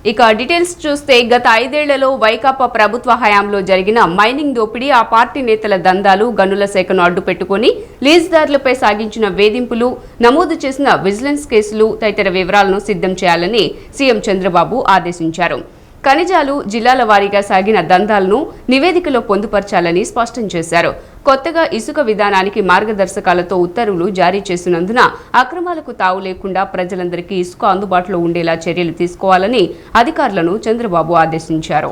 ఇక డీటెయిల్స్ చూస్తే గత 5 ఏళ్లలో వైకాపా ప్రభుత్వ హయాంలో జరిగిన మైనింగ్ దోపిడీ, ఆ పార్టీ నేతల దందాలు, గనుల శాఖను అడ్డుపెట్టుకుని లీజుదారులపై సాగించిన వేధింపులు, నమోదు చేసిన విజిలెన్స్ కేసులు తదితర వివరాలను సిద్ధం చేయాలని సీఎం చంద్రబాబు ఆదేశించారు. ఖనిజాలు, జిల్లాల వారీగా సాగిన దందాలను నివేదికలో పొందుపర్చాలని స్పష్టం చేశారు. కొత్తగా ఇసుక విధానానికి మార్గదర్శకాలతో ఉత్తర్వులు జారీ చేసినందున అక్రమాలకు తావు లేకుండా ప్రజలందరికీ ఇసుక అందుబాటులో ఉండేలా చర్యలు తీసుకోవాలని అధికారులను చంద్రబాబు ఆదేశించారు.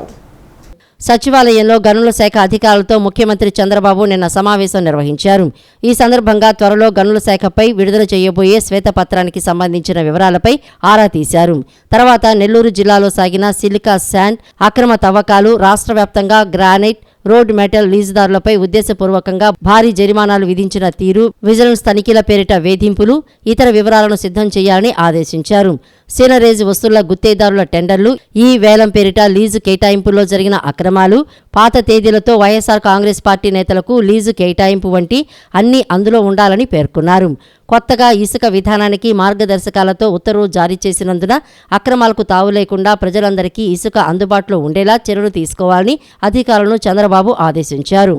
సచివాలయంలో గనుల శాఖ అధికారులతో ముఖ్యమంత్రి చంద్రబాబు నిన్న సమావేశం నిర్వహించారు. ఈ సందర్భంగా త్వరలో గనుల శాఖపై విడుదల చేయబోయే శ్వేతపత్రానికి సంబంధించిన వివరాలపై ఆరా తీశారు. తర్వాత నెల్లూరు జిల్లాలో సాగిన సిలికా శాండ్ అక్రమ తవ్వకాలు, రాష్ట్ర వ్యాప్తంగా గ్రానైట్, రోడ్ మెటల్ లీజుదారులపై ఉద్దేశపూర్వకంగా భారీ జరిమానాలు విధించిన తీరు, విజిలెన్స్ తనిఖీల పేరిట వేధింపులు, ఇతర వివరాలను సిద్ధం చేయాలని ఆదేశించారు. సీనరేజ్ వస్తువుల గుత్తేదారుల టెండర్లు, ఈ వేలం పేరిట లీజు కేటాయింపుల్లో జరిగిన అక్రమాలు, పాత తేదీలతో వైఎస్ఆర్ కాంగ్రెస్ పార్టీ నేతలకు లీజు కేటాయింపు వంటి అన్నీ అందులో ఉండాలని పేర్కొన్నారు. కొత్తగా ఇసుక విధానానికి మార్గదర్శకాలతో ఉత్తర్వులు జారీ చేసినందున అక్రమాలకు తావు లేకుండా ప్రజలందరికీ ఇసుక అందుబాటులో ఉండేలా చర్యలు తీసుకోవాలని అధికారులను చంద్రబాబు ఆదేశించారు.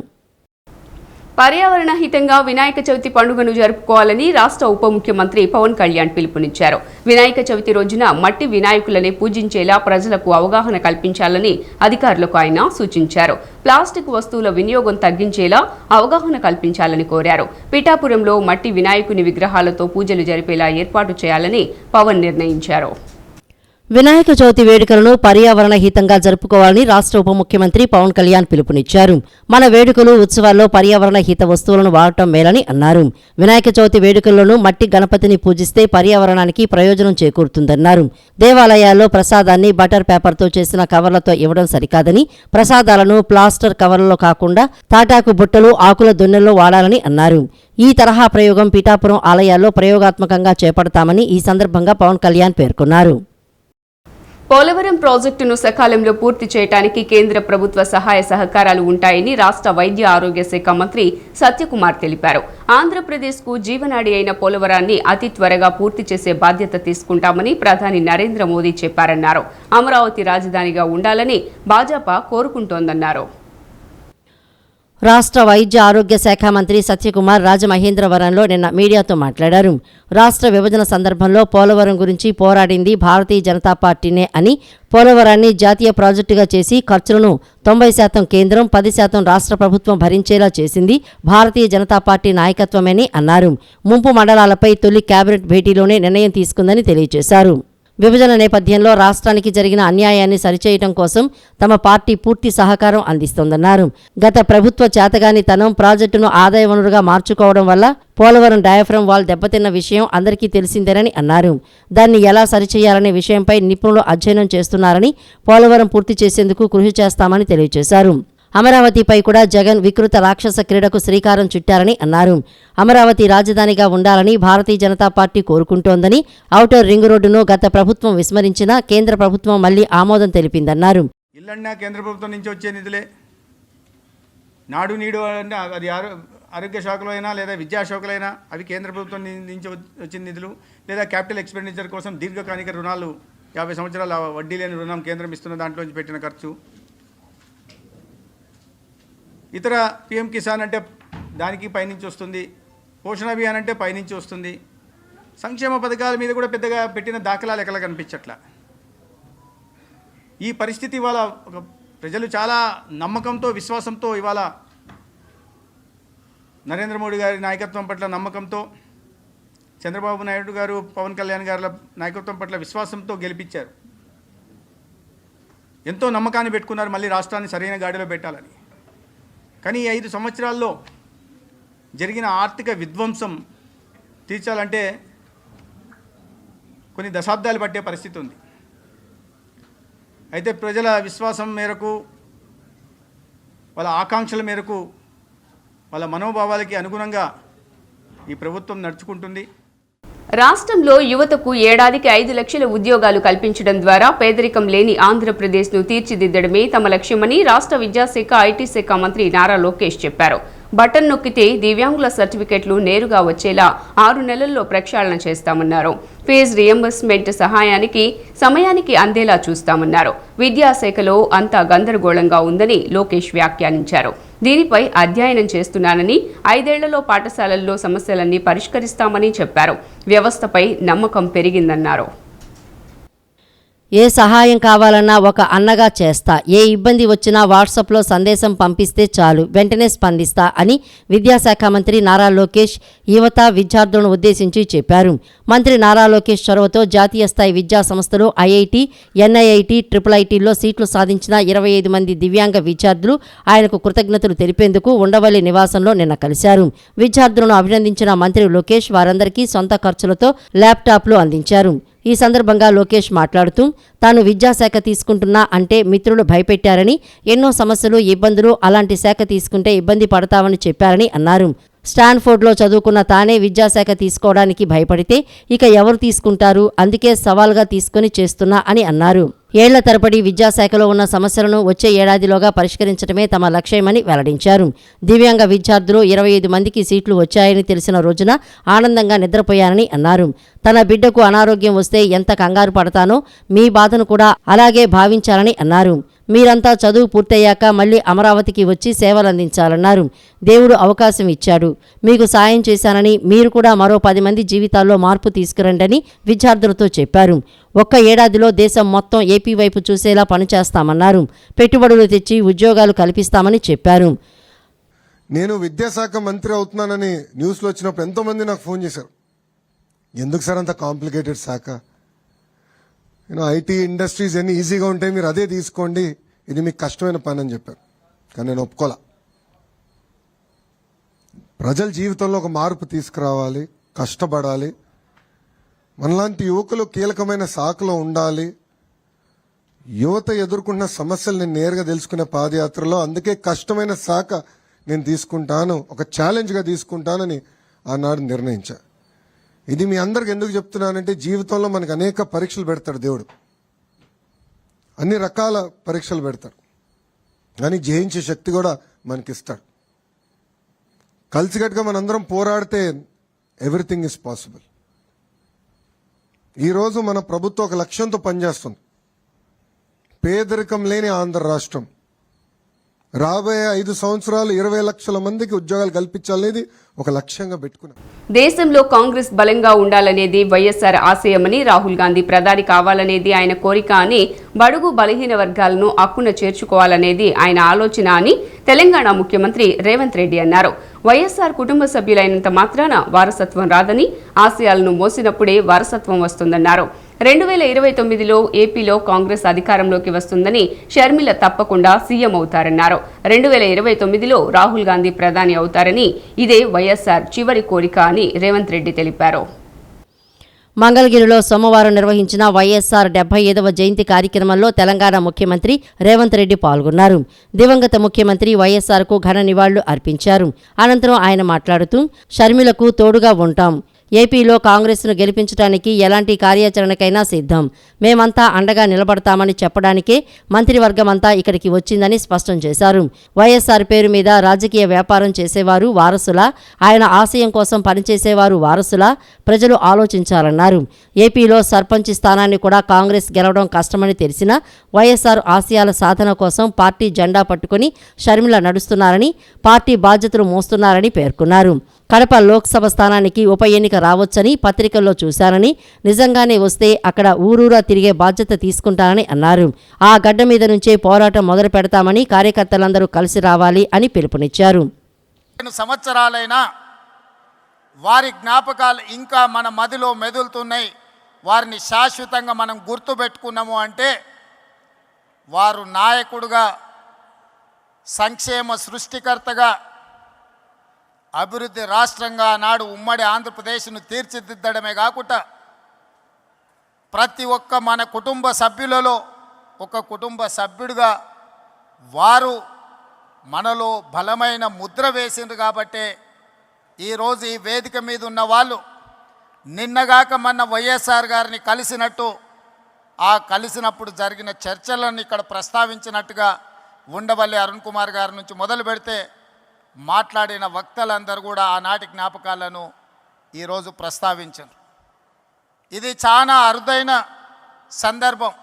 పర్యావరణ హితంగా వినాయక చవితి పండుగను జరుపుకోవాలని రాష్ట్ర ఉప ముఖ్యమంత్రి పవన్ కళ్యాణ్ పిలుపునిచ్చారు. వినాయక చవితి రోజున మట్టి వినాయకులనే పూజించేలా ప్రజలకు అవగాహన కల్పించాలని అధికారులకు ఆయన సూచించారు. ప్లాస్టిక్ వస్తువుల వినియోగం తగ్గించేలా అవగాహన కల్పించాలని కోరారు. పిఠాపురంలో మట్టి వినాయకుని విగ్రహాలతో పూజలు జరిపేలా ఏర్పాటు చేయాలని పవన్ నిర్ణయించారు. వినాయక చవితి వేడుకలను పర్యావరణ హితంగా జరుపుకోవాలని రాష్ట్ర ఉప ముఖ్యమంత్రి పవన్ కళ్యాణ్ పిలుపునిచ్చారు. మన వేడుకలు, ఉత్సవాల్లో పర్యావరణ హిత వస్తువులను వాడటం మేలని అన్నారు. వినాయక చవితి వేడుకల్లోనూ మట్టి గణపతిని పూజిస్తే పర్యావరణానికి ప్రయోజనం చేకూరుతుందన్నారు. దేవాలయాల్లో ప్రసాదాన్ని బటర్ పేపర్తో చేసిన కవర్లతో ఇవ్వడం సరికాదని, ప్రసాదాలను ప్లాస్టర్ కవర్లలో కాకుండా తాటాకు బుట్టలు, ఆకుల దొన్నెల్లో వాడాలని అన్నారు. ఈ తరహా ప్రయోగం పిఠాపురం ఆలయాల్లో ప్రయోగాత్మకంగా చేపడతామని ఈ సందర్భంగా పవన్ కళ్యాణ్ పేర్కొన్నారు. పోలవరం ప్రాజెక్టును సకాలంలో పూర్తి చేయడానికి కేంద్ర ప్రభుత్వ సహాయ సహకారాలు ఉంటాయని రాష్ట్ర వైద్య ఆరోగ్య శాఖ మంత్రి సత్యకుమార్ తెలిపారు. ఆంధ్రప్రదేశ్కు జీవనాడి అయిన పోలవరాన్ని అతి త్వరగా పూర్తి చేసే బాధ్యత తీసుకుంటామని ప్రధాని నరేంద్ర మోదీ చెప్పారన్నారు. అమరావతి రాజధానిగా ఉండాలని భాజపా కోరుకుంటోందన్నారు. రాష్ట్ర వైద్య ఆరోగ్య శాఖ మంత్రి సత్యకుమార్ రాజమహేంద్రవరంలో నిన్న మీడియాతో మాట్లాడారు. రాష్ట్ర విభజన సందర్భంలో పోలవరం గురించి పోరాడింది భారతీయ జనతా పార్టీనే అని, పోలవరాన్ని జాతీయ ప్రాజెక్టుగా చేసి ఖర్చులను 90% కేంద్రం, 10% రాష్ట్ర ప్రభుత్వం భరించేలా చేసింది భారతీయ జనతా పార్టీ నాయకత్వమని అన్నారు. ముంపు మండలాలపై తొలి కేబినెట్ భేటీలోనే నిర్ణయం తీసుకుందని తెలియజేశారు. విభజన నేపథ్యంలో రాష్ట్రానికి జరిగిన అన్యాయాన్ని సరిచేయడం కోసం తమ పార్టీ పూర్తి సహకారం అందిస్తోందన్నారు. గత ప్రభుత్వ చేతగానితనం ప్రాజెక్టును ఆదాయ వనరుగా మార్చుకోవడం వల్ల పోలవరం డయాఫ్రమ్ వాల్ దెబ్బతిన్న విషయం అందరికీ తెలిసిందేనని అన్నారు. దాన్ని ఎలా సరిచేయాలనే విషయంపై నిపుణులు అధ్యయనం చేస్తున్నారని, పోలవరం పూర్తి చేసేందుకు కృషి చేస్తామని తెలియజేశారు. అమరావతిపై కూడా జగన్ వికృత రాక్షస క్రీడకు శ్రీకారం చుట్టారని అన్నారు. అమరావతి రాజధానిగా ఉండాలని Bharatiya Janata party కోరుకుంటోందని, outer ring రోడ్డును గత ప్రభుత్వం విస్మరించినా కేంద్ర ప్రభుత్వం మళ్లీ ఆమోదం తెలిపిందన్నారు. ఇల్లన్నా కేంద్ర ప్రభుత్వం నుంచి వచ్చే నిధులే, నాడు నీడు అంటే అది ఆరోగ్య శాఖలో అయినా లేదా విద్యాశాఖలో అయినా అవి కేంద్ర ప్రభుత్వం నుంచి వచ్చిన నిధులు, లేదా క్యాపిటల్ ఎక్స్పెండిచర్ కోసం దీర్ఘకాలిక రుణాలు 50 సంవత్సరాల వడ్డీ లేని రుణం కేంద్రం ఇస్తున్న దాంట్లోంచి పెట్టిన ఖర్చు, ఇతర పిఎం కిసాన్ అంటే దానికి పైనుంచి వస్తుంది, పోషణ అభియాన్ అంటే పైనుంచి వస్తుంది. సంక్షేమ పథకాల మీద కూడా పెద్దగా పెట్టిన దాఖలాలు ఎక్కడ కనిపించట్లా. ఈ పరిస్థితి ఇవాళ ప్రజలు చాలా నమ్మకంతో, విశ్వాసంతో ఇవాళ నరేంద్ర మోడీ గారి నాయకత్వం పట్ల నమ్మకంతో, చంద్రబాబు నాయుడు గారు, పవన్ కళ్యాణ్ గారి నాయకత్వం పట్ల విశ్వాసంతో గెలిపించారు. ఎంతో నమ్మకాన్ని పెట్టుకున్నారు మళ్ళీ రాష్ట్రాన్ని సరైన గాడిలో పెట్టాలని. కానీ 5 సంవత్సరాల్లో జరిగిన ఆర్థిక విధ్వంసం తీర్చాలంటే కొన్ని దశాబ్దాలు పట్టే పరిస్థితి ఉంది. అయితే ప్రజల విశ్వాసం మేరకు, వాళ్ళ ఆకాంక్షల మేరకు, వాళ్ళ మనోభావాలకి అనుగుణంగా ఈ ప్రభుత్వం నడుచుకుంటుంది. రాష్ట్రంలో యువతకు ఏడాదికి 5 లక్షల ఉద్యోగాలు కల్పించడం ద్వారా పేదరికం లేని ఆంధ్రప్రదేశ్ను తీర్చిదిద్దడమే తమ లక్ష్యమని రాష్ట్ర విద్యాశాఖ, ఐటీ శాఖ మంత్రి నారా లోకేష్ చెప్పారు. బటన్ నొక్కితే దివ్యాంగుల సర్టిఫికెట్లు నేరుగా వచ్చేలా 6 నెలల్లో ప్రక్షాళన చేస్తామన్నారు. ఫీజు రియంబర్స్మెంట్ సహాయానికి సమయానికి అందేలా చూస్తామన్నారు. విద్యాశాఖలో అంతా గందరగోళంగా ఉందని లోకేష్ వ్యాఖ్యానించారు. దీనిపై అధ్యయనం చేస్తున్నానని, 5 ఏళ్లలో పాఠశాలల్లో సమస్యలన్నీ పరిష్కరిస్తామని చెప్పారు. వ్యవస్థపై నమ్మకం పెరిగిందన్నారు. ఏ సహాయం కావాలన్నా ఒక అన్నగా చేస్తా, ఏ ఇబ్బంది వచ్చినా వాట్సాప్లో సందేశం పంపిస్తే చాలు, వెంటనే స్పందిస్తా అని విద్యాశాఖ మంత్రి నారా లోకేష్ యువత విద్యార్థులను ఉద్దేశించి చెప్పారు. మంత్రి నారా లోకేష్ చొరవతో జాతీయ స్థాయి విద్యా సంస్థలు ఐఐటి, ఎన్ఐఐటి, IIITలో సీట్లు సాధించిన 25 మంది దివ్యాంగ విద్యార్థులు ఆయనకు కృతజ్ఞతలు తెలిపేందుకు ఉండవల్లి నివాసంలో నిన్న కలిశారు. విద్యార్థులను అభినందించిన మంత్రి లోకేష్ వారందరికీ సొంత ఖర్చులతో ల్యాప్టాప్లు అందించారు. ఈ సందర్భంగా లోకేష్ మాట్లాడుతూ తాను విద్యాశాఖ తీసుకుంటున్నా అంటే మిత్రులు భయపెట్టారని, ఎన్నో సమస్యలు, ఇబ్బందులు అలాంటి శాఖ తీసుకుంటే ఇబ్బంది పడతామని చెప్పారని అన్నారు. స్టాన్ఫోర్డ్లో చదువుకున్న తానే విద్యాశాఖ తీసుకోవడానికి భయపడితే ఇక ఎవరు తీసుకుంటారు, అందుకే సవాల్గా తీసుకుని చేస్తున్నా అని అన్నారు. ఏళ్ల తరబడి విద్యాశాఖలో ఉన్న సమస్యలను వచ్చే ఏడాదిలోగా పరిష్కరించడమే తమ లక్ష్యమని వెల్లడించారు. దివ్యాంగ విద్యార్థులు 25 మందికి సీట్లు వచ్చాయని తెలిసిన రోజున ఆనందంగా నిద్రపోయానని అన్నారు. తన బిడ్డకు అనారోగ్యం వస్తే ఎంత కంగారు పడతానో మీ బాధను కూడా అలాగే భావించాలని అన్నారు. మీరంతా చదువు పూర్తయ్యాక మళ్లీ అమరావతికి వచ్చి సేవలందించాలన్నారు. దేవుడు అవకాశం ఇచ్చాడు, మీకు సాయం చేశానని, మీరు కూడా మరో 10 మంది జీవితాల్లో మార్పు తీసుకురండని విద్యార్థులతో చెప్పారు. ఒక్క ఏడాదిలో దేశం మొత్తం ఏపీ వైపు చూసేలా పనిచేస్తామన్నారు. పెట్టుబడులు తెచ్చి ఉద్యోగాలు కల్పిస్తామని చెప్పారు. నేను విద్యాశాఖ మంత్రి అవుతున్నానని న్యూస్లో వచ్చినప్పుడు ఎంతోమంది నాకు ఫోన్ చేశారు. ఎందుకు సార్ అంత కాంప్లికేటెడ్ శాఖ, ఐటీ ఇండస్ట్రీస్ ఎన్ని ఈజీగా ఉంటాయి, మీరు అదే తీసుకోండి, ఇది మీకు కష్టమైన పని అని చెప్పారు. కానీ నేను ఒప్పుకోలా. ప్రజల జీవితంలో ఒక మార్పు తీసుకురావాలి, కష్టపడాలి, మనలాంటి యువకులు కీలకమైన శాఖలో ఉండాలి. యువత ఎదుర్కొన్న సమస్యలు నేను నేరుగా తెలుసుకునే పాదయాత్రలో, అందుకే కష్టమైన శాఖ నేను తీసుకుంటాను, ఒక ఛాలెంజ్గా తీసుకుంటానని ఆనాడు నిర్ణయించా. ఇది మీ అందరికి ఎందుకు చెప్తున్నానంటే, జీవితంలో మనకు అనేక పరీక్షలు పెడతాడు దేవుడు, అన్ని రకాల పరీక్షలు పెడతాడు, కానీ జయించే శక్తి కూడా మనకిస్తాడు. కలిసికట్టుగా మనందరం పోరాడితే ఎవ్రీథింగ్ ఇస్ పాసిబుల్. ఈరోజు మన ప్రభుత్వం ఒక లక్ష్యంతో పనిచేస్తుంది. పేదరికం లేని ఆంధ్ర రాష్ట్రం, రాబోయే 5 సంవత్సరాలు 20 లక్షల మందికి ఉద్యోగాలు కల్పించాలనేది ఒక లక్ష్యంగా పెట్టుకున్నాం. దేశంలో కాంగ్రెస్ బలంగా ఉండాలనేది వైఎస్ఆర్ ఆశయమని, రాహుల్ గాంధీ ప్రధాని కావాలనేది ఆయన కోరిక అని, బడుగు బలహీన వర్గాలను హక్కున చేర్చుకోవాలనేది ఆయన ఆలోచన అని తెలంగాణ ముఖ్యమంత్రి రేవంత్ రెడ్డి అన్నారు. వైఎస్ఆర్ కుటుంబ సభ్యులైనంత మాత్రాన వారసత్వం రాదని, ఆశయాలను మోసినప్పుడే వారసత్వం వస్తుందన్నారు. 2029లో ఏపీలో కాంగ్రెస్ అధికారంలోకి వస్తుందని, షర్మిల తప్పకుండా సీఎం అవుతారన్నారు. 2029లో రాహుల్ గాంధీ ప్రధాని అవుతారని, ఇదే వైఎస్ఆర్ చివరి కోరిక అని రేవంత్ రెడ్డి తెలిపారు. మంగళగిరిలో సోమవారం నిర్వహించిన వైఎస్ఆర్ 75వ జయంతి కార్యక్రమంలో తెలంగాణ ముఖ్యమంత్రి రేవంత్ రెడ్డి పాల్గొన్నారు. దివంగత ముఖ్యమంత్రి వైఎస్ఆర్కు ఘన నివాళులు అర్పించారు. అనంతరం ఆయన మాట్లాడుతూ, షర్మిలకు తోడుగా ఉంటాం, ఏపీలో కాంగ్రెస్ను గెలిపించడానికి ఎలాంటి కార్యాచరణకైనా సిద్ధం, మేమంతా అండగా నిలబడతామని చెప్పడానికే మంత్రివర్గమంతా ఇక్కడికి వచ్చిందని స్పష్టం చేశారు. వైఎస్ఆర్ పేరు మీద రాజకీయ వ్యాపారం చేసేవారు వారసులా, ఆయన ఆశయం కోసం పనిచేసేవారు వారసులా, ప్రజలు ఆలోచించాలన్నారు. ఏపీలో సర్పంచ్ స్థానాన్ని కూడా కాంగ్రెస్ గెలవడం కష్టమని తెలిసినా వైఎస్ఆర్ ఆశయాల సాధన కోసం పార్టీ జెండా పట్టుకుని షర్మిల నడుస్తున్నారని, పార్టీ బాధ్యతలు మోస్తున్నారని పేర్కొన్నారు. కడప లోక్సభ స్థానానికి ఉప ఎన్నిక రావచ్చని పత్రికల్లో చూశానని, నిజంగానే వస్తే అక్కడ ఊరూరా తిరిగే బాధ్యత తీసుకుంటానని అన్నారు. ఆ గడ్డ మీద నుంచే పోరాటం మొదలు పెడతామని, కార్యకర్తలందరూ కలిసి రావాలి అని పిలుపునిచ్చారు. సంవత్సరాలైనా వారి జ్ఞాపకాలు ఇంకా మన మదిలో మెదులుతున్నాయి. వారిని శాశ్వతంగా మనం గుర్తుపెట్టుకున్నాము అంటే, వారు నాయకుడుగా, సంక్షేమ సృష్టికర్తగా, అభివృద్ధి రాష్ట్రంగా నాడు ఉమ్మడి ఆంధ్రప్రదేశ్ను తీర్చిదిద్దడమే కాకుండా ప్రతి ఒక్క మన కుటుంబ సభ్యులలో ఒక కుటుంబ సభ్యుడిగా వారు మనలో బలమైన ముద్ర వేసిండ్రు. కాబట్టే ఈరోజు ఈ వేదిక మీద ఉన్న వాళ్ళు నిన్నగాక మన వైఎస్ఆర్ గారిని కలిసినట్టు, ఆ కలిసినప్పుడు జరిగిన చర్చలను ఇక్కడ ప్రస్తావించినట్టుగా ఉండవల్లి అరుణ్ కుమార్ గారి నుంచి మొదలు పెడితే మాట్లాడిన వక్తలందరూ కూడా ఆనాటి జ్ఞాపకాలను ఈరోజు ప్రస్తావించారు. ఇది చాలా అరుదైన సందర్భం,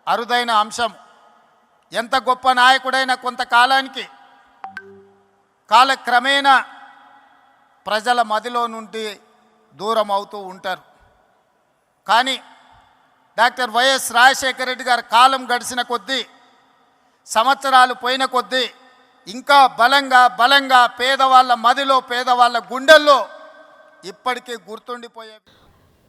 అరుదైన అంశం. ఎంత గొప్ప నాయకుడైనా కొంతకాలానికి కాలక్రమేణా ప్రజల మదిలో నుండి దూరం అవుతూ ఉంటారు. కానీ డాక్టర్ వైఎస్ రాజశేఖర రెడ్డి గారి కాలం గడిచిన కొద్దీ, సంవత్సరాలు పోయిన కొద్దీ ఇంకా బలంగా పేదవాళ్ళ మదిలో, పేదవాళ్ళ గుండెల్లో ఇప్పటికీ గుర్తుండిపోయే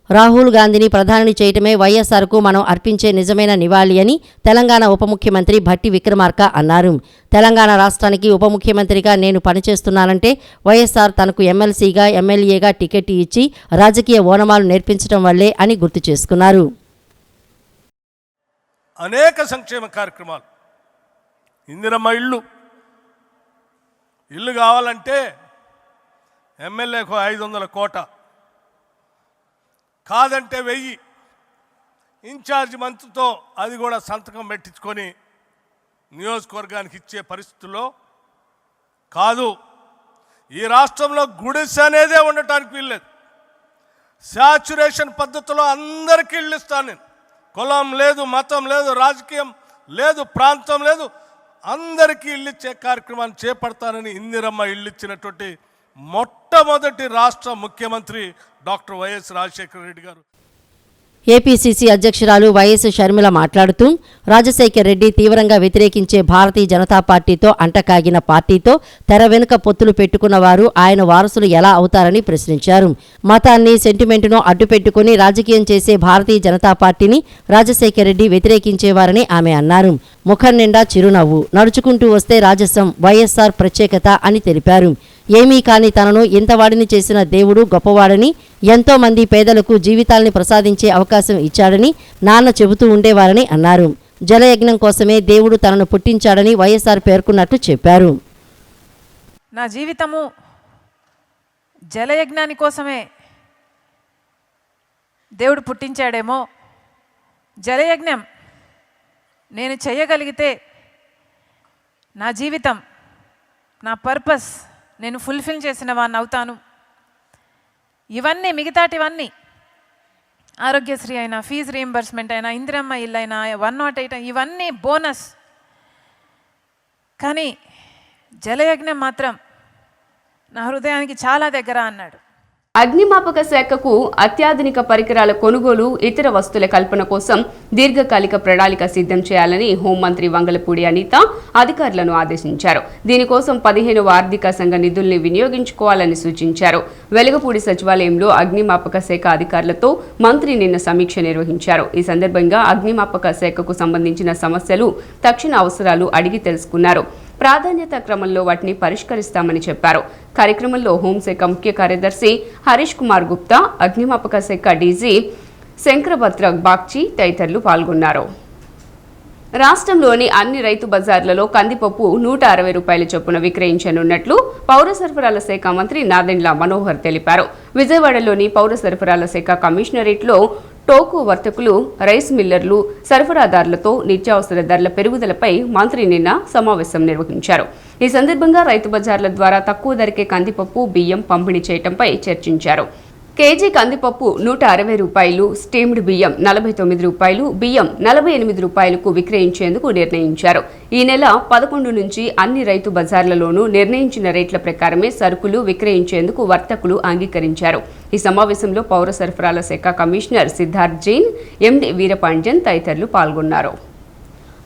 రాహుల్ గాంధీని ప్రధాని చేయటమే వైఎస్ఆర్కు మనం అర్పించే నిజమైన నివాళి అని తెలంగాణ ఉప ముఖ్యమంత్రి భట్టి విక్రమార్క అన్నారు. తెలంగాణ రాష్ట్రానికి ఉప ముఖ్యమంత్రిగా నేను పనిచేస్తున్నానంటే వైఎస్ఆర్ తనకు ఎమ్మెల్సీగా, ఎమ్మెల్యేగా టికెట్ ఇచ్చి రాజకీయ ఓనమాలు నేర్పించడం వల్లే అని గుర్తు చేసుకున్నారు. అనేక సంక్షేమ కార్యక్రమాలు, ఇందిరమ్మ ఇల్లు కావాలంటే ఎమ్మెల్యేకు 500 కోట, కాదంటే 1000, ఇన్ఛార్జ్ మంత్రితో అది కూడా సంతకం పెట్టించుకొని నియోజకవర్గానికి ఇచ్చే పరిస్థితుల్లో కాదు. ఈ రాష్ట్రంలో గుడిసె అనేదే ఉండటానికి వీల్లేదు. శాచ్యురేషన్ పద్ధతిలో అందరికీ ఇళ్ళు ఇస్తాను నేను. కులం లేదు, మతం లేదు, రాజకీయం లేదు, ప్రాంతం లేదు, అందరికీ ఇల్లు ఇచ్చే కార్యక్రమాన్ని చేపడతానని ఇందిరమ్మ ఇల్లు ఇచ్చినటువంటి మొట్టమొదటి రాష్ట్ర ముఖ్యమంత్రి డాక్టర్ వైఎస్ రాజశేఖర రెడ్డి గారు. ఏపీసీసీ అధ్యక్షురాలు వైఎస్ షర్మిల మాట్లాడుతూ రాజశేఖర్ రెడ్డి తీవ్రంగా వ్యతిరేకించే భారతీయ జనతా పార్టీతో అంటకాగిన పార్టీతో తెర వెనుక పొత్తులు పెట్టుకున్న వారు ఆయన వారసులు ఎలా అవుతారని ప్రశ్నించారు. మతాన్ని, సెంటిమెంటును అడ్డుపెట్టుకుని రాజకీయం చేసే భారతీయ జనతా పార్టీని రాజశేఖర్ రెడ్డి వ్యతిరేకించేవారని ఆమె అన్నారు. ముఖం నిండా చిరునవ్వు, నడుచుకుంటూ వస్తే రాజసం వైఎస్ఆర్ ప్రత్యేకత అని తెలిపారు. ఏమీ కాని తనను ఇంతవాడిని చేసిన దేవుడు గొప్పవాడని, ఎంతో మంది పేదలకు జీవితాల్ని ప్రసాదించే అవకాశం ఇచ్చాడని నాన్న చెబుతూ ఉండేవారని అన్నారు. జలయజ్ఞం కోసమే దేవుడు తనను పుట్టించాడని వైఎస్ఆర్ పేర్కొన్నట్టు చెప్పారు. నా జీవితము జలయజ్ఞాని కోసమే దేవుడు పుట్టించాడేమో. జలయజ్ఞం నేను చేయగలిగితే నా జీవితం, నా పర్పస్ నేను ఫుల్ఫిల్ చేసిన వాడిని అవుతాను. ఇవన్నీ, మిగతాటివన్నీ, ఆరోగ్యశ్రీ అయినా, ఫీజు రీయింబర్స్మెంట్ అయినా, ఇందిరమ్మ ఇల్లు అయినా, 108 ఇవన్నీ బోనస్. కానీ జలయజ్ఞం మాత్రం నా హృదయానికి చాలా దగ్గర అన్నాడు. అగ్నిమాపక శాఖకు అత్యాధునిక పరికరాల కొనుగోలు, ఇతర వస్తువుల కల్పన కోసం దీర్ఘకాలిక ప్రణాళిక సిద్ధం చేయాలని హోంమంత్రి వంగలపూడి అనిత అధికారులను ఆదేశించారు. దీనికోసం 15వ ఆర్థిక సంఘ నిధుల్ని వినియోగించుకోవాలని సూచించారు. వెలగపూడి సచివాలయంలో అగ్నిమాపక శాఖ అధికారులతో మంత్రి నిన్న సమీక్ష నిర్వహించారు. ఈ సందర్భంగా అగ్నిమాపక శాఖకు సంబంధించిన సమస్యలు, తక్షణ అవసరాలు అడిగి తెలుసుకున్నారు. ప్రాధాన్యత క్రమంలో వాటిని పరిష్కరిస్తామని చెప్పారు. కార్యక్రమంలో హోంశాఖ ముఖ్య కార్యదర్శి హరీష్ కుమార్ గుప్తా, అగ్నిమాపక శాఖ డీజీ శంకరభద్ర బాగ్చి తదితరులు పాల్గొన్నారు. రాష్ట్రంలోని అన్ని రైతు బజార్లలో కందిపప్పు 160 రూపాయల చొప్పున విక్రయించనున్నట్లు పౌర సరఫరాల శాఖ మంత్రి నాదెండ్ల మనోహర్ తెలిపారు. విజయవాడలోని పౌర సరఫరాల శాఖ కమిషనరేట్లో టోకు వర్తకులు, రైస్ మిల్లర్లు, సరఫరాదారులతో నిత్యావసర ధరల పెరుగుదలపై మంత్రి నిన్న సమావేశం నిర్వహించారు. ఈ సందర్భంగా రైతు బజార్ల ద్వారా తక్కువ ధరకే కందిపప్పు, బియ్యం పంపిణీ చేయడంపై చర్చించారు. కేజీ కందిపప్పు 160 రూపాయలు, స్టీమ్డ్ బియ్యం 49 రూపాయలు, బియ్యం 48 రూపాయలకు విక్రయించేందుకు నిర్ణయించారు. ఈ నెల 11 నుంచి అన్ని రైతు బజార్లలోనూ నిర్ణయించిన రేట్ల ప్రకారమే సరుకులు విక్రయించేందుకు వర్తకులు అంగీకరించారు. ఈ సమావేశంలో పౌర సరఫరాల శాఖ కమిషనర్ సిద్ధార్థ్ జైన్, ఎండి వీరపాండ్యన్ తదితరులు పాల్గొన్నారు.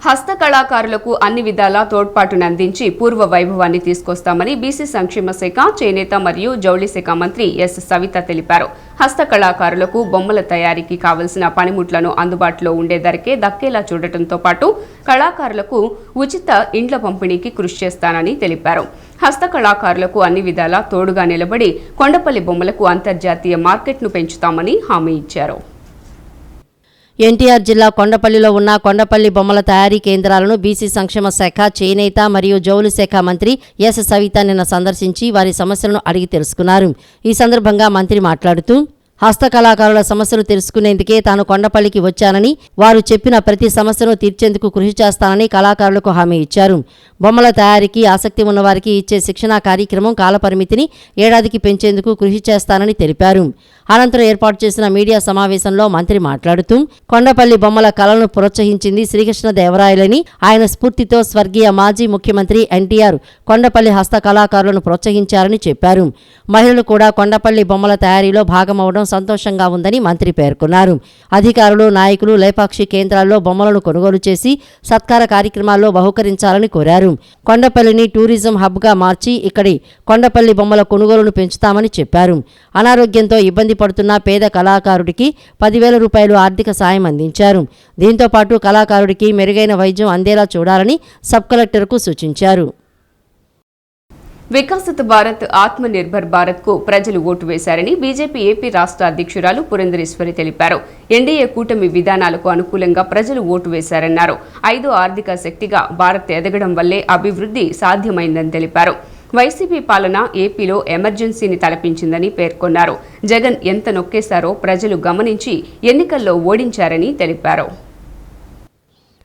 హస్తకళాకారులకు అన్ని విధాలా తోడ్పాటునందించి పూర్వ వైభవాన్ని తీసుకొస్తామని బీసీ సంక్షేమ శాఖ, చేనేత మరియు జౌళి శాఖ మంత్రి ఎస్ సవిత తెలిపారు. హస్తకళాకారులకు బొమ్మల తయారీకి కావలసిన పనిముట్లను అందుబాటులో ఉండే ధరకే దక్కేలా చూడటంతో పాటు కళాకారులకు ఉచిత ఇండ్ల పంపిణీకి కృషి చేస్తానని తెలిపారు. హస్తకళాకారులకు అన్ని విధాలా తోడుగా నిలబడి కొండపల్లి బొమ్మలకు అంతర్జాతీయ మార్కెట్ను పెంచుతామని హామీ ఇచ్చారు. ఎన్టీఆర్ జిల్లా కొండపల్లిలో ఉన్న కొండపల్లి బొమ్మల తయారీ కేంద్రాలను బీసీ సంక్షేమ శాఖ, చేనేత మరియు జౌళి శాఖ మంత్రి ఎస్ సవిత నిన్న సందర్శించి వారి సమస్యలను అడిగి తెలుసుకున్నారు. ఈ సందర్భంగా మంత్రి మాట్లాడుతూ హస్తకళాకారుల సమస్యలు తెలుసుకునేందుకే తాను కొండపల్లికి వచ్చానని, వారు చెప్పిన ప్రతి సమస్యను తీర్చేందుకు కృషి చేస్తానని కళాకారులకు హామీ ఇచ్చారు. బొమ్మల తయారీకి ఆసక్తి ఉన్నవారికి ఇచ్చే శిక్షణా కార్యక్రమం కాలపరిమితిని ఏడాదికి పెంచేందుకు కృషి చేస్తానని తెలిపారు. అనంతరం ఏర్పాటు చేసిన మీడియా సమావేశంలో మంత్రి మాట్లాడుతూ కొండపల్లి బొమ్మల కళను ప్రోత్సహించింది శ్రీకృష్ణదేవరాయలని, ఆయన స్ఫూర్తితో స్వర్గీయ మాజీ ముఖ్యమంత్రి ఎన్టీఆర్ కొండపల్లి హస్త కళాకారులను ప్రోత్సహించారని చెప్పారు. మహిళలు కూడా కొండపల్లి బొమ్మల తయారీలో భాగమవడం సంతోషంగా ఉందని మంత్రి పేర్కొన్నారు. అధికారులు, నాయకులు లేపాక్షి కేంద్రాల్లో బొమ్మలను కొనుగోలు చేసి సత్కార కార్యక్రమాల్లో బహుకరించాలని కోరారు. కొండపల్లిని టూరిజం హబ్గా మార్చి ఇక్కడి కొండపల్లి బొమ్మల కొనుగోలును పెంచుతామని చెప్పారు. అనారోగ్యంతో ఇబ్బంది పడుతున్న పేద కళాకారుడికి 10,000 రూపాయలు ఆర్థిక సాయం అందించారు. దీంతో పాటు కళాకారుడికి మెరుగైన వైద్యం అందేలా చూడాలని సబ్ కలెక్టర్కు సూచించారు. వికసిత భారత్, ఆత్మ నిర్భర్ భారత్ కు ప్రజలు ఓటు వేశారని బీజేపీ ఏపీ రాష్ట్ర అధ్యక్షురాలు పురంధరేశ్వరి తెలిపారు. ఎన్డీఏ కూటమి విధానాలకు అనుకూలంగా ప్రజలు ఓటు వేశారన్నారు. 5వ ఆర్థిక శక్తిగా భారత్ ఎదగడం వల్లే అభివృద్ధి సాధ్యమైందని తెలిపారు. వైసీపీ పాలన ఏపీలో ఎమర్జెన్సీని తలపించిందని పేర్కొన్నారు. జగన్ ఎంత నొక్కేశారో ప్రజలు గమనించి ఎన్నికల్లో ఓడించారని తెలిపారు.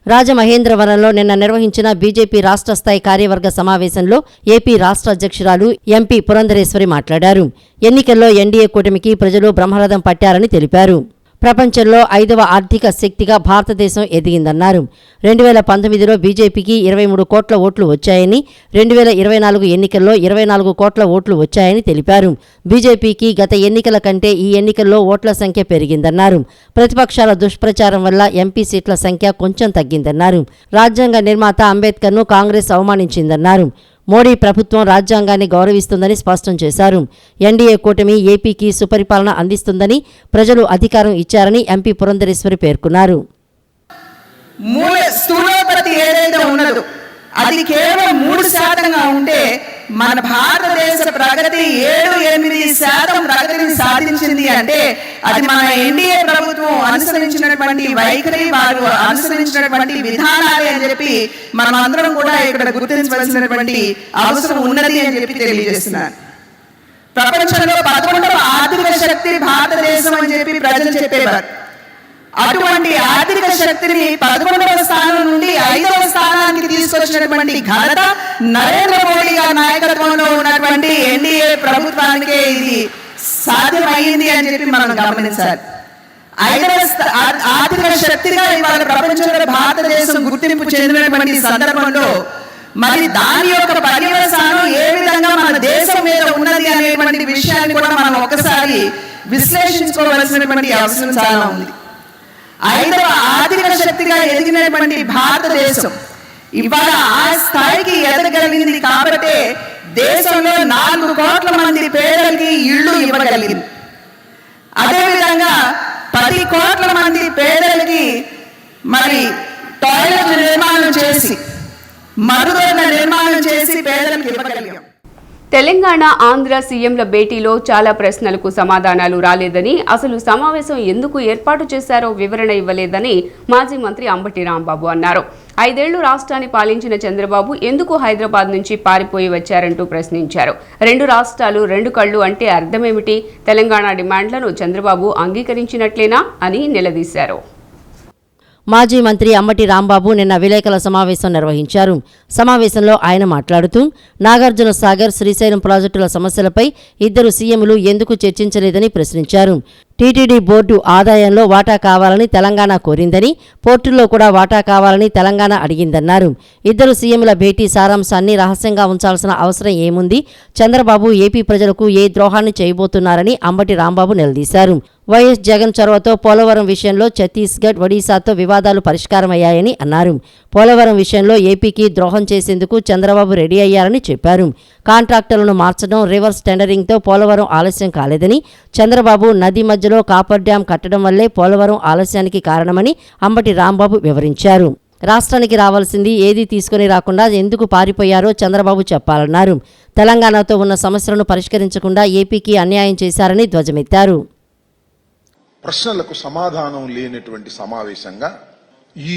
రాజమహేంద్రవరంలో నిన్న నిర్వహించిన బీజేపీ రాష్ట్ర స్థాయి కార్యవర్గ సమావేశంలో ఏపీ రాష్ట్ర అధ్యక్షురాలు ఎంపీ పురంధరేశ్వరి మాట్లాడారు. ఎన్నికల్లో ఎన్డీఏ కూటమికి ప్రజలు బ్రహ్మరథం పట్టారని తెలిపారు. ప్రపంచంలో 5వ ఆర్థిక శక్తిగా భారతదేశం ఎదిగిందన్నారు. 2019లో బీజేపీకి 23 కోట్ల ఓట్లు వచ్చాయని, 2024 ఎన్నికల్లో 24 కోట్ల ఓట్లు వచ్చాయని తెలిపారు. బీజేపీకి గత ఎన్నికల కంటే ఈ ఎన్నికల్లో ఓట్ల సంఖ్య పెరిగిందన్నారు. ప్రతిపక్షాల దుష్ప్రచారం వల్ల ఎంపీ సీట్ల సంఖ్య కొంచెం తగ్గిందన్నారు. రాజ్యాంగ నిర్మాత అంబేద్కర్ను కాంగ్రెస్ అవమానించిందన్నారు. మోడీ ప్రభుత్వం రాజ్యాంగాన్ని గౌరవిస్తుందని స్పష్టం చేశారు. ఎన్డీఏ కూటమి ఏపీకి సుపరిపాలన అందిస్తుందని, ప్రజలు అధికారం ఇచ్చారని ఎంపీ పురంధరేశ్వరి పేర్కొన్నారు. మూల స్థూలోత్పత్తి ఏదైతే ఉన్నదో అది కేవలం 3% ఉంటే మన భారతదేశ ప్రగతి 7-8% ప్రగతిని సాధించింది అంటే అది మన ఎన్డీఏ ప్రభుత్వం అనుసరించినటువంటి వైఖరి, వారు అనుసరించినటువంటి విధానాలే అని చెప్పి మనం అందరం కూడా ఇక్కడ గుర్తించవలసినటువంటి అవసరం ఉన్నది అని చెప్పి తెలియజేస్తున్నారు. ప్రపంచంలో 11వ ఆర్థిక శక్తి భారతదేశం అని చెప్పి ప్రజలు చెప్పేవారు. అటువంటి ఆర్థిక శక్తిని 11వ స్థానం నుండి 5వ స్థానానికి తీసుకొచ్చినటువంటి ఘనత నరేంద్ర మోడీ గారి నాయకత్వంలో ఉన్నటువంటి ఎన్డీఏ ప్రభుత్వానికే ఇది సాధ్యమైంది అని చెప్పి మనం గమనించాలి. 5వ ఆర్థిక శక్తిగా ఇవాళ ప్రపంచంలో భారతదేశం గుర్తింపు చెందినటువంటి సందర్భంలో మరి దాని యొక్క పర్యవసానం ఏ విధంగా మన దేశం మీద ఉన్నది అనేటువంటి విషయాన్ని కూడా మనం ఒకసారి విశ్లేషించుకోవాల్సినటువంటి అవసరం చాలా ఉంది. 5వ ఆర్థిక శక్తిగా ఎదిగినటువంటి భారతదేశం ఇవాళ ఆ స్థాయికి ఎదగలిగింది కాబట్టి దేశంలో 4 కోట్ల మంది పేదలకి ఇళ్ళు ఇవ్వగలిగింది. అదేవిధంగా 10 కోట్ల మంది పేదలకి మరి టాయిలెట్ నిర్మాణం చేసి, మరుగుదొడ్ల నిర్మాణం చేసి పేదలకు ఇవ్వగలిగాం. తెలంగాణ, ఆంధ్ర సీఎంల భేటీలో చాలా ప్రశ్నలకు సమాధానాలు రాలేదని, అసలు సమావేశం ఎందుకు ఏర్పాటు చేశారో వివరణ ఇవ్వలేదని మాజీ మంత్రి అంబటి రాంబాబు అన్నారు. 5 ఏళ్లు రాష్ట్రాన్ని పాలించిన చంద్రబాబు ఎందుకు హైదరాబాద్ నుంచి పారిపోయి వచ్చారంటూ ప్రశ్నించారు. 2 రాష్ట్రాలు 2 కళ్ళు అంటే అర్థమేమిటి? తెలంగాణ డిమాండ్లను చంద్రబాబు అంగీకరించినట్లేనా అని నిలదీశారు. మాజీ మంత్రి అంబటి రాంబాబు నిన్న విలేకరుల సమావేశం నిర్వహించారు. సమావేశంలో ఆయన మాట్లాడుతూ నాగార్జున సాగర్, శ్రీశైలం ప్రాజెక్టుల సమస్యలపై 2 సీఎంలు ఎందుకు చర్చించలేదని ప్రశ్నించారు. టీటీడీ బోర్డు ఆదాయంలో వాటా కావాలని తెలంగాణ కోరిందని, పోర్టుల్లో కూడా వాటా కావాలని తెలంగాణ అడిగిందన్నారు. 2 సీఎంల భేటీ సారాంశాన్ని రహస్యంగా ఉంచాల్సిన అవసరం ఏముంది? చంద్రబాబు ఏపీ ప్రజలకు ఏ ద్రోహాన్ని చేయబోతున్నారని అంబటి రాంబాబు నిలదీశారు. వైఎస్ జగన్ చొరవతో పోలవరం విషయంలో ఛత్తీస్గఢ్, ఒడిశాతో వివాదాలు పరిష్కారమయ్యాయని అన్నారు. పోలవరం విషయంలో ఏపీకి ద్రోహం చేసేందుకు చంద్రబాబు రెడీ అయ్యారని చెప్పారు. కాంట్రాక్టర్లను మార్చడం, రివర్స్ టెండరింగ్తో పోలవరం ఆలస్యం కాలేదని, చంద్రబాబు నది మధ్యలో కాపర్ డ్యాం కట్టడం వల్లే పోలవరం ఆలస్యానికి కారణమని అంబటి రాంబాబు వివరించారు. రాష్ట్రానికి రావాల్సింది ఏదీ తీసుకుని రాకుండా ఎందుకు పారిపోయారో చంద్రబాబు చెప్పాలన్నారు. తెలంగాణతో ఉన్న సమస్యలను పరిష్కరించకుండా ఏపీకి అన్యాయం చేశారని ధ్వజమెత్తారు. ప్రశ్నలకు సమాధానం లేనటువంటి సమావేశంగా ఈ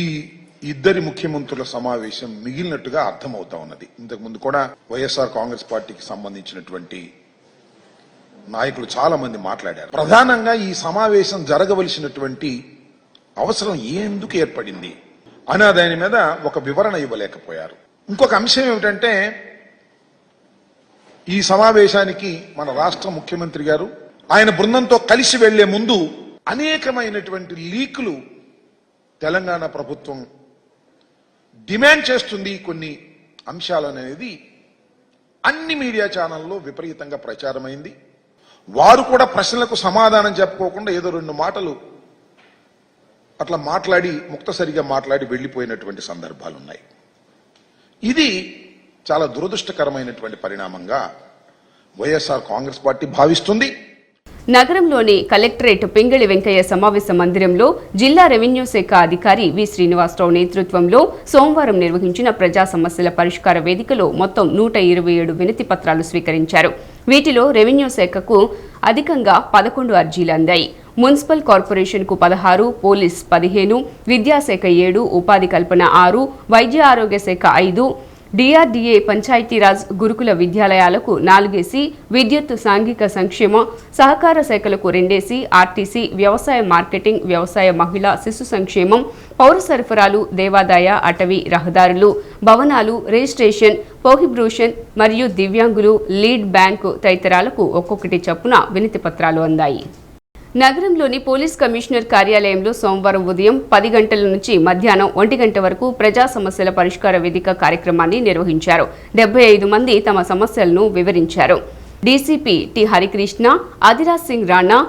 2 ముఖ్యమంత్రుల సమావేశం మిగిలినట్టుగా అర్థమవుతా ఉన్నది. ఇంతకుముందు కూడా వైఎస్ఆర్ కాంగ్రెస్ పార్టీకి సంబంధించినటువంటి నాయకులు చాలా మంది మాట్లాడారు. ప్రధానంగా ఈ సమావేశం జరగవలసినటువంటి అవసరం ఎందుకు ఏర్పడింది అనే దాని మీద ఒక వివరణ ఇవ్వలేకపోయారు. ఇంకొక అంశం ఏమిటంటే, ఈ సమావేశానికి మన రాష్ట్ర ముఖ్యమంత్రి గారు ఆయన బృందంతో కలిసి వెళ్లే ముందు అనేకమైనటువంటి లీకులు తెలంగాణ ప్రభుత్వం డిమాండ్ చేస్తుంది కొన్ని అంశాలనేది అన్ని మీడియా ఛానల్లో విపరీతంగా ప్రచారమైంది. వారు కూడా ప్రశ్నలకు సమాధానం చెప్పుకోకుండా ఏదో 2 మాటలు అట్లా మాట్లాడి ముక్తసరిగా మాట్లాడి వెళ్లిపోయినటువంటి సందర్భాలు ఉన్నాయి. ఇది చాలా దురదృష్టకరమైనటువంటి పరిణామంగా వైఎస్ఆర్ కాంగ్రెస్ పార్టీ భావిస్తుంది. నగరంలోని కలెక్టరేట్ పింగళి వెంకయ్య సమావేశ మందిరంలో జిల్లా రెవెన్యూ శాఖ అధికారి వి శ్రీనివాసరావు నేతృత్వంలో సోమవారం నిర్వహించిన ప్రజా సమస్యల పరిష్కార వేదికలో మొత్తం 127 వినతి పత్రాలు స్వీకరించారు. వీటిలో రెవెన్యూ శాఖకు అధికంగా 11 అర్జీలు అందాయి. మున్సిపల్ కార్పొరేషన్కు 16, పోలీస్ 15, విద్యాశాఖ 7, ఉపాధి కల్పన 6, వైద్య ఆరోగ్య శాఖ 5, డిఆర్డీఏ, పంచాయతీరాజ్, గురుకుల విద్యాలయాలకు 4 విద్యుత్, సాంఘిక సంక్షేమ, సహకార శాఖలకు 2 ఆర్టీసీ, వ్యవసాయ మార్కెటింగ్, వ్యవసాయ, మహిళా, శిశు సంక్షేమం, పౌర సరఫరాలు, దేవాదాయ, అటవీ, రహదారులు, భవనాలు, రిజిస్ట్రేషన్, పోహిబ్రూషన్ మరియు దివ్యాంగులు, లీడ్ బ్యాంకు తదితరాలకు ఒక్కొక్కటి చొప్పున వినతి పత్రాలు అందాయి. నగరంలోని పోలీస్ కమిషనర్ కార్యాలయంలో సోమవారం ఉదయం 10 గంటల నుంచి మధ్యాహ్నం 1 గంట వరకు ప్రజా సమస్యల పరిష్కార వేదిక కార్యక్రమాన్ని నిర్వహించారు. 75 మంది తమ సమస్యలను వివరించారు. DCP T Harikrishna, Adiraj Singh Rana,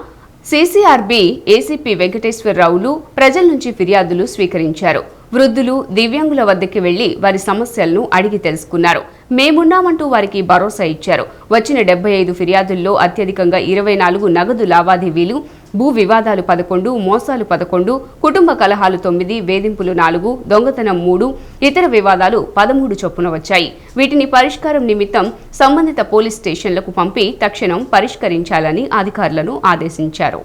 CCRB ACP వెంకటేశ్వరరావులు ప్రజల నుంచి ఫిర్యాదులు స్వీకరించారు. వృద్ధులు, దివ్యాంగుల వద్దకు వెళ్లి వారి సమస్యలను అడిగి తెలుసుకున్నారు. మేమున్నామంటూ వారికి భరోసా ఇచ్చారు. వచ్చిన 75 ఫిర్యాదుల్లో అత్యధికంగా 24 నగదు లావాదేవీలు, భూ వివాదాలు 11, మోసాలు 11, కుటుంబ కలహాలు 9, వేధింపులు 4, దొంగతనం 3, ఇతర వివాదాలు 13 చొప్పున వచ్చాయి. వీటిని పరిష్కారం నిమిత్తం సంబంధిత పోలీస్ స్టేషన్లకు పంపి తక్షణం పరిష్కరించాలని అధికారులను ఆదేశించారు.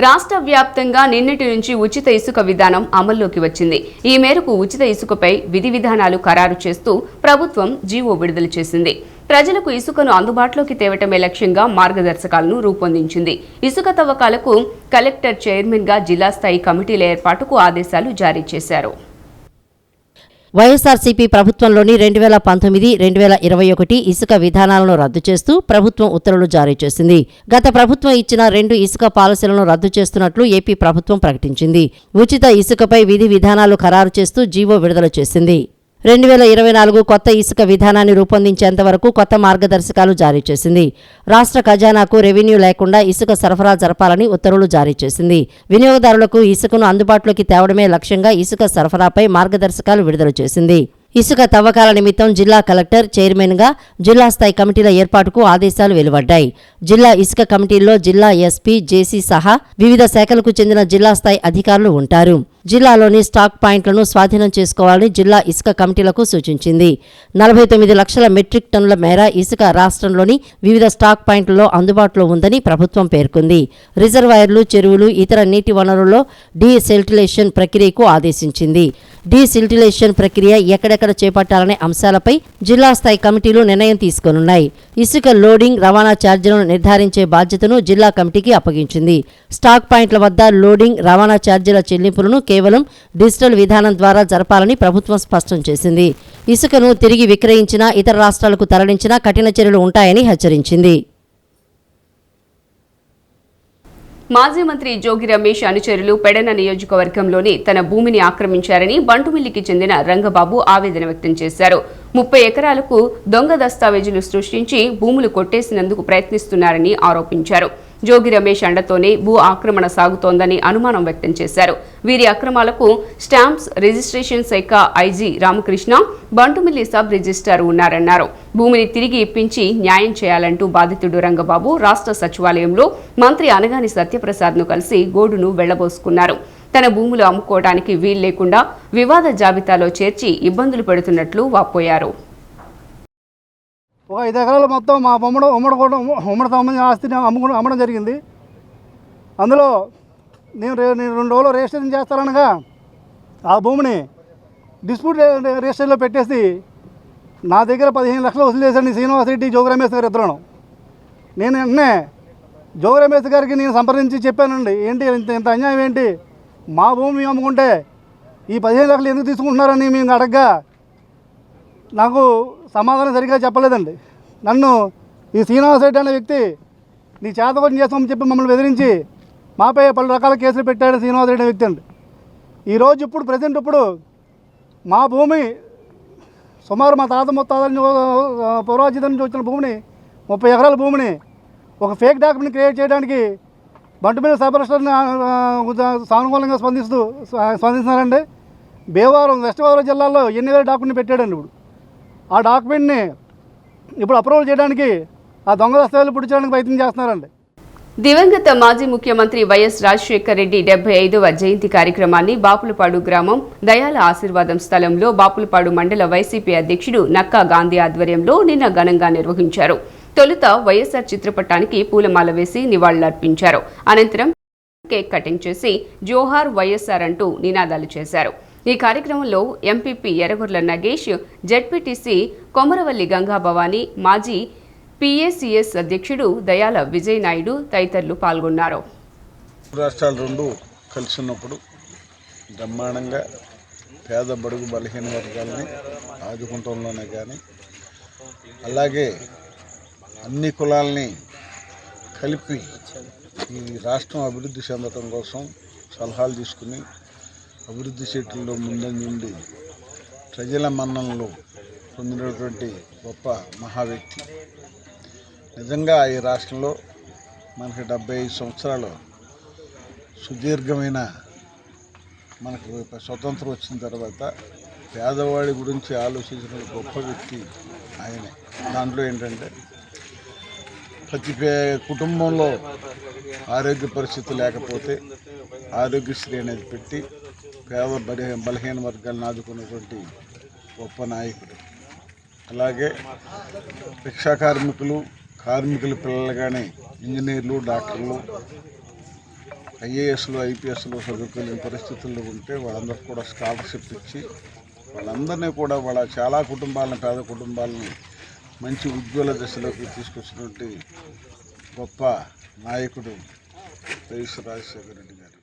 రాష్ట్ర వ్యాప్తంగా నిన్నటి నుంచి ఉచిత ఇసుక విధానం అమల్లోకి వచ్చింది. ఈ మేరకు ఉచిత ఇసుకపై విధి విధానాలు ఖరారు చేస్తూ ప్రభుత్వం జీవో విడుదల చేసింది. ప్రజలకు ఇసుకను అందుబాటులోకి తేవటమే లక్ష్యంగా మార్గదర్శకాలను రూపొందించింది. ఇసుక తవ్వకాలకు కలెక్టర్ చైర్మన్గా జిల్లా స్థాయి కమిటీల ఏర్పాటుకు ఆదేశాలు జారీ చేశారు. వైఎస్ఆర్సీపీ ప్రభుత్వంలోని 2019-2021 ఇసుక విధానాలను రద్దు చేస్తూ ప్రభుత్వం ఉత్తర్వులు జారీ చేసింది. గత ప్రభుత్వం ఇచ్చిన 2 ఇసుక పాలసీలను రద్దు చేస్తున్నట్లు ఏపీ ప్రభుత్వం ప్రకటించింది. ఉచిత ఇసుకపై విధి విధానాలు ఖరారు చేస్తూ జీవో విడుదల చేసింది. 2024 కొత్త ఇసుక విధానాన్ని రూపొందించేంత వరకు కొత్త మార్గదర్శకాలు జారీ చేసింది. రాష్ట్ర ఖజానాకు రెవెన్యూ లేకుండా ఇసుక సరఫరా జరపాలని ఉత్తర్వులు జారీ చేసింది. వినియోగదారులకు ఇసుకను అందుబాటులోకి తేవడమే లక్ష్యంగా ఇసుక సరఫరాపై మార్గదర్శకాలు విడుదల చేసింది. ఇసుక తవ్వకాల నిమిత్తం జిల్లా కలెక్టర్ చైర్మన్గా జిల్లా స్థాయి కమిటీల ఏర్పాటుకు ఆదేశాలు వెలువడ్డాయి. జిల్లా ఇసుక కమిటీల్లో జిల్లా ఎస్పీ, జేసీ సహా వివిధ శాఖలకు చెందిన జిల్లా స్థాయి అధికారులు ఉంటారు. జిల్లాలోని స్టాక్ పాయింట్లను స్వాధీనం చేసుకోవాలని జిల్లా ఇసుక కమిటీలకు సూచించింది. 49 లక్షల మెట్రిక్ టన్నుల మేర ఇసుక రాష్ట్రంలోని వివిధ స్టాక్ పాయింట్లలో అందుబాటులో ఉందని ప్రభుత్వం పేర్కొంది. రిజర్వాయర్లు, చెరువులు, ఇతర నీటి వనరుల్లో డీసిల్టిలేషన్ ప్రక్రియకు ఆదేశించింది. డీసిల్టిలేషన్ ప్రక్రియ ఎక్కడెక్కడ చేపట్టాలనే అంశాలపై జిల్లా స్థాయి కమిటీలు నిర్ణయం తీసుకోనున్నాయి. ఇసుక లోడింగ్, రవాణా ఛార్జీలను నిర్ధారించే బాధ్యతను జిల్లా కమిటీకి అప్పగించింది. స్టాక్ పాయింట్ల వద్ద లోడింగ్, రవాణా ఛార్జీల చెల్లింపులను కేవలం డిజిటల్ విధానం ద్వారా జరపాలని ప్రభుత్వం స్పష్టం చేసింది. ఇసుకను తిరిగి విక్రయించినా, ఇతర రాష్ట్రాలకు తరలించినా కఠిన చర్యలు ఉంటాయని హెచ్చరించింది. మాజీ మంత్రి జోగి రమేష్ అనుచరులు పెడన నియోజకవర్గంలోని తన భూమిని ఆక్రమించారని బంటుమిల్లికి చెందిన రంగబాబు ఆవేదన వ్యక్తం చేశారు. 30 ఎకరాలకు దొంగ దస్తావేజులు సృష్టించి భూములు కొట్టేసినందుకు ప్రయత్నిస్తున్నారని ఆరోపించారు. జోగి రమేష్ అండతోనే భూ ఆక్రమణ సాగుతోందని అనుమానం వ్యక్తం చేశారు. వీరి అక్రమాలకు స్టాంప్స్ రిజిస్ట్రేషన్ శాఖ IG Ramakrishna, Bantumilli sub registrar ఉన్నారన్నారు. భూమిని తిరిగి ఇప్పించి న్యాయం చేయాలంటూ బాధితుడు రంగబాబు రాష్ట్ర సచివాలయంలో మంత్రి అనగాని సత్యప్రసాద్ను కలిసి గోడును వెళ్లబోసుకున్నారు. తన భూములు అమ్ముకోవడానికి వీలు లేకుండా వివాద జాబితాలో చేర్చి ఇబ్బందులు పెడుతున్నట్లు వాపోయారు. ఒక 5 ఎకరాలు మొత్తం మా ఉమ్మడి సంబంధించిన ఆస్తిని అమ్మడం జరిగింది. అందులో నేను 2 రోజులు రిజిస్ట్రేషన్ చేస్తాననగా ఆ భూమిని డిస్ప్యూట్ రిజిస్ట్రేషన్లో పెట్టేసి నా దగ్గర 15 లక్షలు వసూలు చేశాను శ్రీనివాస్ రెడ్డి, జోగి రమేష్ గారు ఇద్దరు. నేను వెంటనే జోగి రమేష్ గారికి నేను సంప్రదించి చెప్పానండి, ఏంటి ఇంత అన్యాయం ఏంటి, మా భూమి మేము అమ్ముకుంటే ఈ 15 లక్షలు ఎందుకు తీసుకుంటున్నారని మేము అడగ్గా నాకు సమాధానం సరిగ్గా చెప్పలేదండి. నన్ను ఈ శ్రీనివాస్ రెడ్డి అనే వ్యక్తి నీ చేతకొని చేస్తామని చెప్పి మమ్మల్ని బెదిరించి మాపై పలు రకాల కేసులు పెట్టాడు శ్రీనివాస్ రెడ్డి అనే వ్యక్తి అండి. ఈరోజు ఇప్పుడు ప్రజెంట్ ఇప్పుడు మా భూమి సుమారు మా తాత ముత్తాతని పూర్వాజితం నుంచి వచ్చిన భూమిని 30 ఎకరాల భూమిని ఒక ఫేక్ డాక్యుమెంట్ క్రియేట్ చేయడానికి బంటుమిల్లి సబరస్టర్ని సానుకూలంగా స్పందిస్తున్నారండి. భీమవరం వెస్ట్ గోదావరి జిల్లాలో 8,000 డాక్యుమెంట్ పెట్టాడండి. ఇప్పుడు ఆ డాక్యుమెంట్ని ఇప్పుడు అప్రూవల్ చేయడానికి ఆ దొంగ దస్తావేలు పుట్టించడానికి ప్రయత్నం చేస్తున్నారండి. దివంగత మాజీ ముఖ్యమంత్రి వైఎస్ రాజశేఖర రెడ్డి 75వ జయంతి కార్యక్రమాన్ని బాపులపాడు గ్రామం దయాల ఆశీర్వాదం స్థలంలో బాపులపాడు మండల వైసీపీ అధ్యక్షుడు నక్కా గాంధీ ఆధ్వర్యంలో నిన్న ఘనంగా నిర్వహించారు. తొలుత వైఎస్ఆర్ చిత్రపటానికి పూలమాల వేసి నివాళులర్పించారు. అనంతరం కేక్ కటింగ్ చేసి జోహార్ వైఎస్ఆర్ అంటూ నినాదాలు చేశారు. ఈ కార్యక్రమంలో ఎంపీపీ ఎర్రగొర్ల నగేష్, జెడ్పీటీసీ కొమరవల్లి గంగాభవాని, మాజీ PACS అధ్యక్షుడు దయాల విజయ్ నాయుడు తదితరులు పాల్గొన్నారు. రాష్ట్రాలు రెండు కలిసి ఉన్నప్పుడు బ్రహ్మాండంగా పేద బడుగు బలహీన వర్గాలని ఆదుకుంటంలోనే కానీ అలాగే అన్ని కులాలని కలిపి ఈ రాష్ట్రం అభివృద్ధి చెందడం కోసం సలహాలు తీసుకుని అభివృద్ధి చేయటంలో ముందంజుండి ప్రజల మన్ననలు పొందినటువంటి గొప్ప మహా వ్యక్తి. నిజంగా ఈ రాష్ట్రంలో మనకి 75 సంవత్సరాలు సుదీర్ఘమైన మనకు స్వతంత్రం వచ్చిన తర్వాత పేదవాడి గురించి ఆలోచించిన గొప్ప వ్యక్తి ఆయనే. దాంట్లో ఏంటంటే ప్రతి కుటుంబంలో ఆరోగ్య పరిస్థితి లేకపోతే ఆరోగ్యశ్రీ అనేది పెట్టి పేద బలహీన వర్గాలను ఆదుకున్నటువంటి గొప్ప నాయకుడు. అలాగే రిక్షా కార్మికుల పిల్లలు కానీ ఇంజనీర్లు, డాక్టర్లు, IASలు, IPSలు చదువుకోలేని పరిస్థితుల్లో ఉంటే వాళ్ళందరికీ కూడా స్కాలర్షిప్ ఇచ్చి వాళ్ళందరినీ కూడా చాలా కుటుంబాలను, పేద కుటుంబాలని మంచి ఉజ్వల దశలోకి తీసుకొచ్చినటువంటి గొప్ప నాయకుడు వైఎస్ రాజశేఖర రెడ్డి గారు.